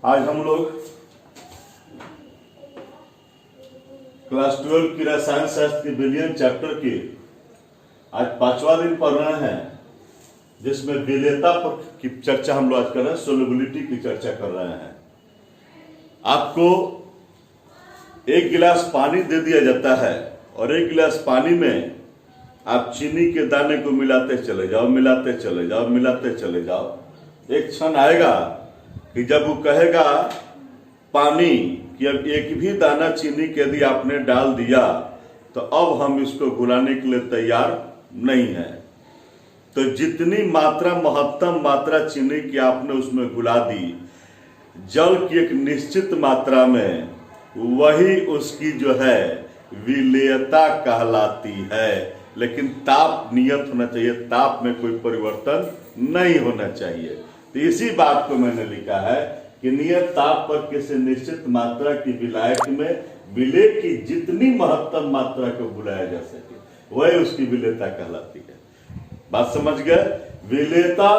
आज हम लोग क्लास 12 की रसायन शास्त्र के विलियन चैप्टर की आज 5वां दिन पढ़ रहे हैं, जिसमें विलेयता पर की चर्चा हम लोग आज कर रहे हैं, सोल्युबिलिटी की चर्चा कर रहे हैं। आपको एक गिलास पानी दे दिया जाता है और एक गिलास पानी में आप चीनी के दाने को मिलाते चले जाओ, मिलाते चले जाओ, मिलाते चले जाओ। एक क्षण आएगा कि जब वो कहेगा पानी कि अब एक भी दाना चीनी के यदि आपने डाल दिया तो अब हम इसको घुलाने के लिए तैयार नहीं है। तो जितनी मात्रा, महत्तम मात्रा चीनी की आपने उसमें घुला दी, जल की एक निश्चित मात्रा में, वही उसकी जो है विलेयता कहलाती है। लेकिन ताप नियत होना चाहिए, ताप में कोई परिवर्तन नहीं होना चाहिए। तो इसी बात को मैंने लिखा है कि नियत ताप पर किसी निश्चित मात्रा की विलायक में विलेय की जितनी महत्तम मात्रा को बुलाया जा सके, वही उसकी विलेयता कहलाती है। बात समझ गए? विलेयता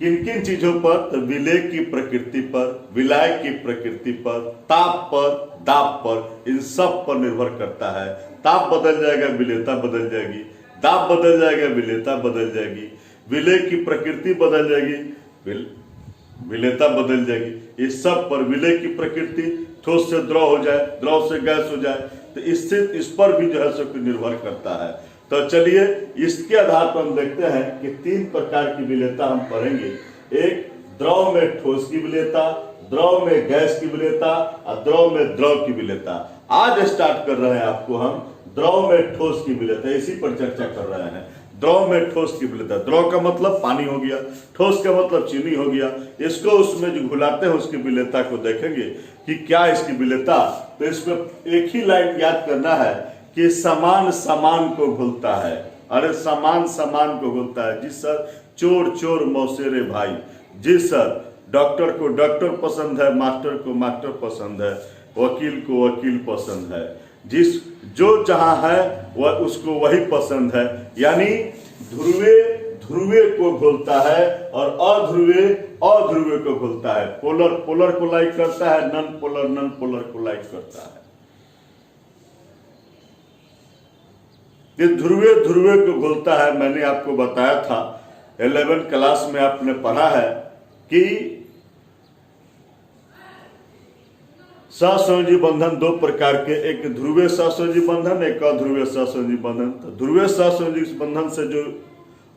किन किन चीजों पर? तो विलेय की प्रकृति पर, विलायक की प्रकृति पर, ताप पर, दाब पर, इन सब पर निर्भर करता है। ताप बदल जाएगा, विलेयता बदल जाएगी। दाब बदल जाएगा, विलेयता बदल जाएगी। विलेय की प्रकृति बदल जाएगी, विलेयता बदल जाएगी। इस सब पर, विलेय की प्रकृति ठोस से द्रव हो जाए, द्रव से गैस हो जाए, तो इससे इस पर भी जो है सो निर्भर करता है। तो चलिए इसके आधार पर हम देखते हैं कि 3 प्रकार की विलेयता हम पढ़ेंगे। एक, द्रव में ठोस की विलेयता, द्रव में गैस की विलेयता और द्रव में द्रव की विलेयता। आज स्टार्ट कर रहे हैं आपको हम द्रव में ठोस की विलेयता, इसी पर चर्चा कर रहे हैं। द्रव में ठोस की विलेयता, द्रव का मतलब पानी हो गया, ठोस का मतलब चीनी हो गया। इसको उसमें जो घुलाते हैं उसकी विलेयता को देखेंगे कि क्या इसकी विलेयता। तो इसमें एक ही लाइन याद करना है कि समान समान को घुलता है। अरे समान समान को घुलता है। जी सर, चोर चोर मौसेरे भाई। जी सर, डॉक्टर को डॉक्टर पसंद है, मास्टर को मास्टर पसंद है, वकील को वकील पसंद है। जिस जो जहां है वह उसको वही पसंद है। यानी ध्रुवे ध्रुवे को घुलता है और अध्रुवे अध्रुवे को घुलता है। पोलर पोलर को लाइक करता है, नन पोलर को लाइक करता है। ये ध्रुवे ध्रुवे को घुलता है। मैंने आपको बताया था 11 क्लास में आपने पढ़ा है कि सहसंयोजी बंधन 2 प्रकार के, एक ध्रुवीय सहसंयोजी बंधन, एक अध्रुवीय सहसंयोजी बंधन। तो ध्रुवीय सहसंयोजी बंधन से जो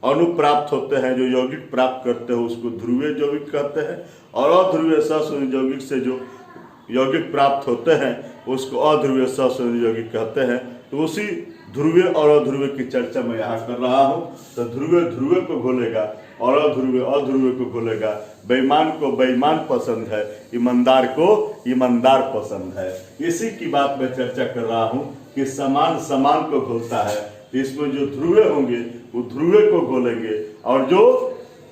अणु प्राप्त होते हैं, जो यौगिक प्राप्त करते हैं, उसको ध्रुवीय यौगिक कहते हैं। और अध्रुवीय सहसंयोजी यौगिक से जो यौगिक प्राप्त होते हैं उसको अध्रुवीय सहसंयोजी यौगिक कहते हैं। तो उसी ध्रुवीय और अध्रुवीय की चर्चा मैं यहाँ कर रहा हूँ। तो ध्रुवीय ध्रुवीय को घोलेगा और अध्रुवीय अध्रुवीय को घोलेगा। बेईमान को बेईमान पसंद है, ईमानदार को ईमानदार पसंद है। इसी की बात मैं चर्चा कर रहा हूँ कि समान समान को घोलता है। इसमें जो ध्रुवीय होंगे वो ध्रुवीय को घोलेंगे और जो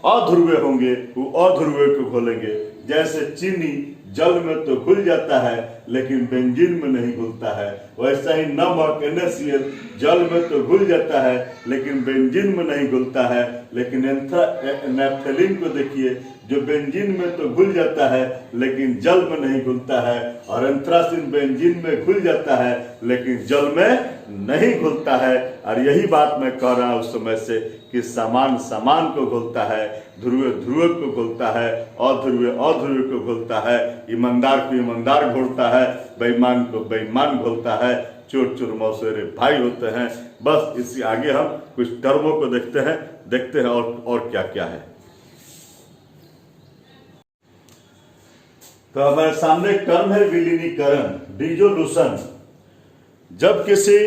अध्रुवीय होंगे वो अध्रुवीय को घोलेंगे। जैसे चीनी जल में तो घुल जाता है लेकिन बेंजीन में नहीं घुलता है, वैसा ही नमक NaCl जल में तो घुल जाता है लेकिन बेंजीन में नहीं घुलता है। लेकिन नैप्थेलीन को देखिए, जो बेंजीन में तो घुल जाता है लेकिन जल में नहीं घुलता है, और एंथ्रासिन बेंजीन में घुल जाता है लेकिन जल में नहीं घुलता है। और यही बात मैं कह रहा हूं उस समय से कि समान समान को घुलता है, ध्रुवीय ध्रुवीय को घुलता है, अध्रुवीय अध्रुवीय को घुलता है, ईमानदार को ईमानदार घोलता है, बेईमान को बेईमान घोलता है, चोर चोर मौसेरे भाई होते हैं। बस इसी आगे हम कुछ टर्मों को देखते हैं और क्या क्या है। तो हमारे सामने एक टर्म है विलीनीकरण, डिसोल्यूशन। जब किसी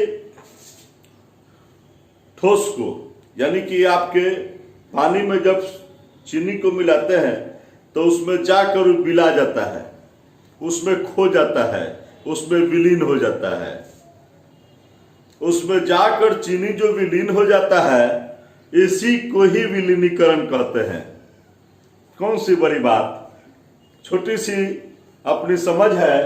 ठोस को, यानी कि आपके पानी में जब चीनी को मिलाते हैं तो उसमें जाकर मिला जाता है, उसमें खो जाता है, उसमें विलीन हो जाता है। उसमें जाकर चीनी जो विलीन हो जाता है, इसी को ही विलीनीकरण कहते हैं। कौन सी बड़ी बात, छोटी सी अपनी समझ है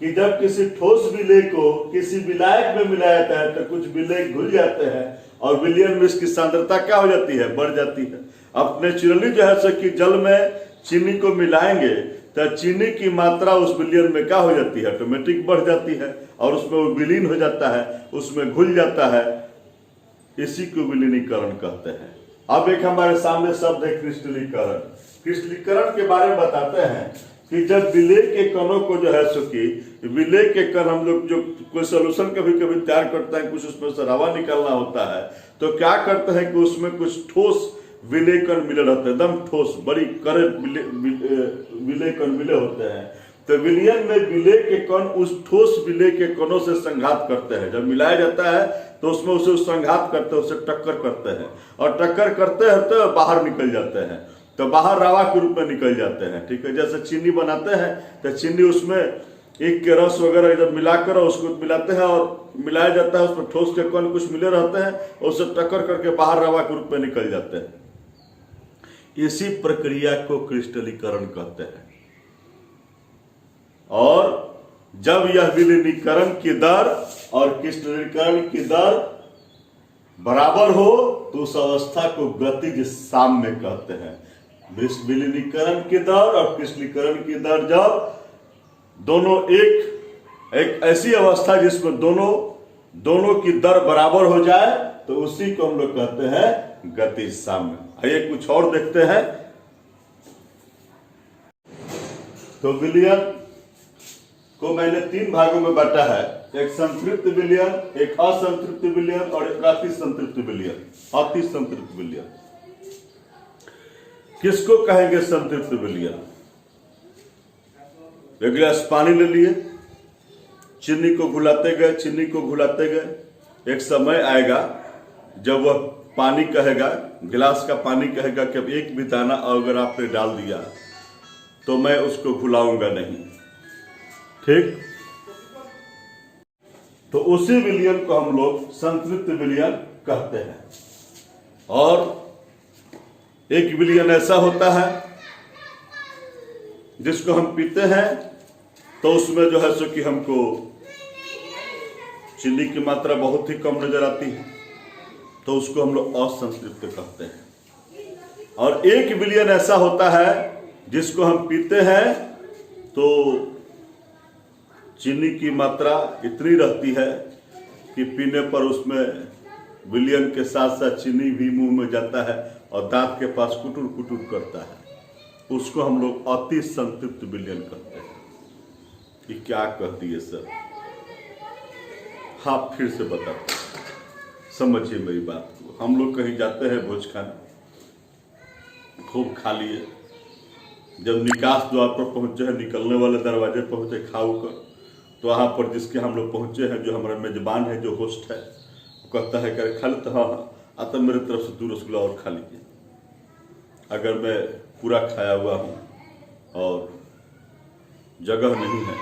कि जब किसी ठोस विलेय को किसी विलायक में मिलाया जाता है तो कुछ विलेय घुल जाते हैं और विलयन में इसकी सांद्रता क्या हो जाती है, बढ़ जाती है। अब नेचुरली जो है सो कि जल में चीनी को मिलाएंगे तो चीनी की मात्रा उस विलयन में क्या हो जाती है, ऑटोमेटिक बढ़ जाती है और उसमें वो विलीन हो जाता है, उसमें घुल जाता है। इसी को विलीनीकरण कहते हैं। अब एक हमारे सामने शब्द है क्रिस्टलीकरण। क्रिस्टलीकरण के बारे में बताते हैं कि जब विलेय के कणों को जो है सो कि विलेय के कण हम लोग जो कोई सोल्यूशन कभी कभी तैयार करते हैं, कुछ उसमें से हवा निकलना होता है, तो क्या करते हैं कि उसमें कुछ ठोस विलेय कण मिले रहते हैं, एकदम ठोस बड़ी कड़े विलेय कण मिले होते हैं। तो विलयन में विलेय के कण उस ठोस विलेय के कणों से संघात करते हैं। जब मिलाया जाता है तो उसमें उसे संघात करते हैं, उसे टक्कर करते हैं और टक्कर करते हैं तो बाहर निकल जाते हैं, तो बाहर रावा के रूप में निकल जाते हैं। ठीक है, जैसे चीनी बनाते हैं तो चीनी उसमें एक के रस वगैरह जब मिलाकर उसको मिलाते हैं और मिलाया जाता है, उसमें ठोस के कण कुछ मिले रहते हैं और उसे टक्कर करके बाहर रावा के रूप में निकल जाते हैं। इसी प्रक्रिया को क्रिस्टलीकरण कहते हैं। और जब यह विलीनीकरण की दर और क्रिस्टलीकरण की दर बराबर हो तो उस अवस्था को गतिज साम्य कहते हैं। विलीनीकरण की दर और क्रिस्टलीकरण की दर जब दोनों एक ऐसी अवस्था जिसमें दोनों की दर बराबर हो जाए तो उसी को हम लोग कहते हैं गतिज साम्य। आइए कुछ और देखते हैं। तो विलयन को मैंने 3 भागों में बांटा है, एक संतृप्त विलयन, एक असंतृप्त विलयन और एक अति संतृप्त विलयन। अति संतृप्त विलयन किसको कहेंगे? संतृप्त विलयन। एक गिलास पानी ले लिए, चीनी को घुलाते गए, एक समय आएगा जब वह पानी कहेगा, गिलास का पानी कहेगा कि अब एक भी दाना अगर आपने डाल दिया तो मैं उसको घुलाऊंगा नहीं। ठीक, तो उसी विलयन को हम लोग संतृप्त विलयन कहते हैं। और एक विलयन ऐसा होता है जिसको हम पीते हैं तो उसमें जो है सो कि हमको चीनी की मात्रा बहुत ही कम नजर आती है, तो उसको हम लोग असंतृप्त कहते हैं। और एक विलयन ऐसा होता है जिसको हम पीते हैं तो चीनी की मात्रा इतनी रहती है कि पीने पर उसमें विलयन के साथ साथ चीनी भी मुंह में जाता है और दांत के पास कुटुर कुटुर करता है। उसको हम लोग अति संतृप्त विलयन कहते हैं। कि क्या कह दिए सर? हाँ, फिर से बताते, समझिए मेरी बात को। हम लोग कहीं जाते हैं भोज खाने, खूब खा लिए, जब निकास द्वार पर पहुंचे हैं, निकलने वाले दरवाजे पहुंचे खाओ कर, तो वहां पर जिसके हम लोग पहुंचे हैं, जो हमारा मेजबान है, जो होस्ट है, वो कहता है कि खा लेते, हाँ आता मेरी तरफ से 2 रसगुल्ला और खा लीजिए। अगर मैं पूरा खाया हुआ हूँ और जगह नहीं है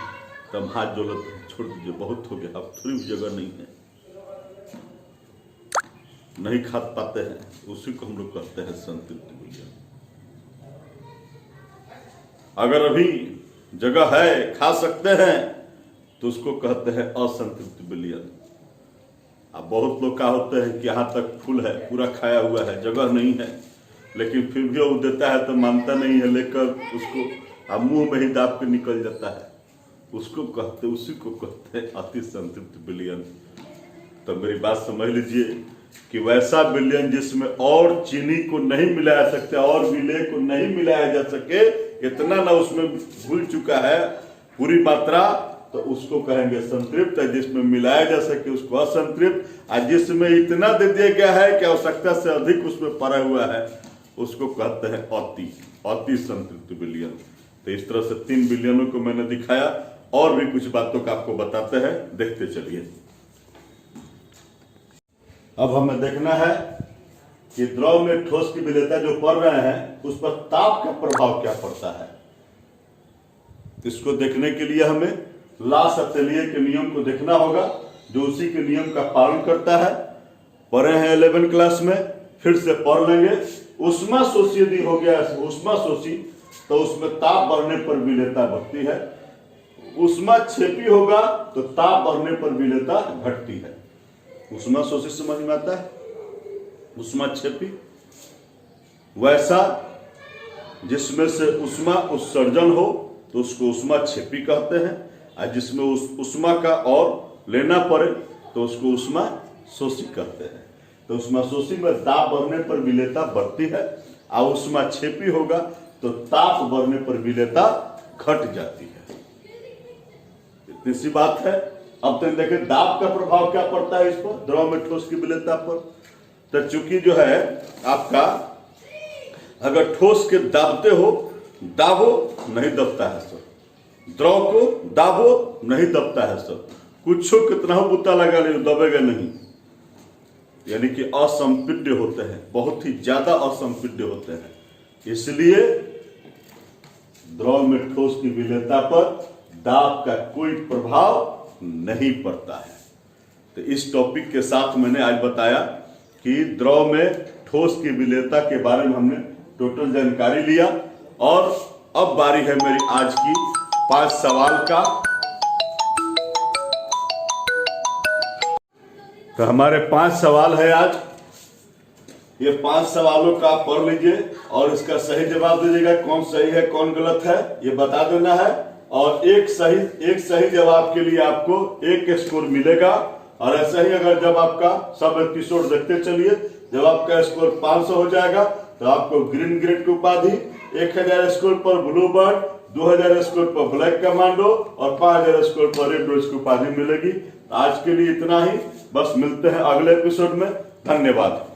तब हाथ जोड़ लेते हैं, छोड़ दीजिए बहुत हो गया, अब थोड़ी भी जगह नहीं है, नहीं खा पाते हैं, उसी को हम लोग कहते हैं संतृप्त विलयन। अगर अभी जगह है, खा सकते हैं, तो उसको कहते हैं असंतृप्त विलयन। अब बहुत लोग क्या होते हैं कि यहाँ तक फुल है, पूरा खाया हुआ है, जगह नहीं है, लेकिन फिर भी वो देता है तो मानता नहीं है, लेकर उसको अब मुंह में ही दाब के निकल जाता है, उसको कहते, उसी को कहते हैं अति संतृप्त विलयन। तो मेरी बात समझ लीजिए कि वैसा विलयन जिसमें और चीनी को नहीं मिलाया सकते और विलेय को नहीं मिलाया जा सके, इतना ना उसमें घुल चुका है पूरी मात्रा, तो उसको कहेंगे संतृप्त। जिसमें मिलाया जा सके उसको असंतृप्त, और जिसमें इतना दे दिया गया है कि आवश्यकता से अधिक उसमें पड़ा हुआ है, उसको कहते हैं अति संतृप्त विलयन। तो इस तरह से 3 विलयनों को मैंने दिखाया, और भी कुछ बातों का आपको बताते हैं, देखते चलिए। अब हमें देखना है कि द्रव में ठोस की विलेयता जो पड़ रहे हैं उस पर ताप का प्रभाव क्या पड़ता है। इसको देखने के लिए हमें लास अतेलिये के नियम को देखना होगा, जो उसी के नियम का पालन करता है। पढ़े हैं 11 क्लास में, फिर से पढ़ लेंगे। उष्मा शोषी यदि हो गया, उष्मा शोषी, तो उसमें ताप बढ़ने पर विलेयता बढ़ती है। उष्मा क्षेपी होगा तो ताप बढ़ने पर विलेयता घटती है। उष्मा शोषी समझ में आता है, उष्मा क्षेपी। वैसा जिसमें से उष्मा उत्सर्जन हो तो उसको उष्मा छेपी कहते हैं, और जिसमें उस उष्मा का और लेना पड़े तो उसको उष्मा शोषी कहते हैं। तो उष्मा शोषी में दाब बढ़ने पर विलेयता बढ़ती है, और उष्मा छेपी होगा तो ताप बढ़ने पर विलेयता घट जाती है। इतनी सी बात है। अब तक देखें दाब का प्रभाव क्या पड़ता है इस पर, द्रव में ठोस की विलेयता पर। तो चूंकि जो है आपका अगर ठोस के दाबते हो, दाबो नहीं दबता है सर, द्रव को दाबो नहीं दबता है सर, कुछ कितना हो बुता लगा ले दबेगा नहीं, यानी कि असंपीड्य होते हैं, बहुत ही ज्यादा असंपीड्य होते हैं। इसलिए द्रव में ठोस की विलेयता पर दाब का कोई प्रभाव नहीं पड़ता है। तो इस टॉपिक के साथ मैंने आज बताया कि द्रव में ठोस की विलेयता के बारे में हमने टोटल जानकारी लिया। और अब बारी है मेरी आज की 5 सवाल का। तो हमारे 5 सवाल है आज। ये 5 सवालों का आप पढ़ लीजिए और इसका सही जवाब दीजिएगा। कौन सही है कौन गलत है ये बता देना है, और एक सही जवाब के लिए आपको 1 स्कोर मिलेगा। और ऐसा ही अगर जब आपका सब एपिसोड देखते चलिए, जब आपका स्कोर 500 हो जाएगा तो आपको ग्रीन ग्रेड की उपाधि, 1000 स्कोर पर ब्लू बर्ड, 2000 स्कोर पर ब्लैक कमांडो और 5000 स्कोर पर रेड रोज की उपाधि मिलेगी। आज के लिए इतना ही, बस मिलते हैं अगले एपिसोड में। धन्यवाद।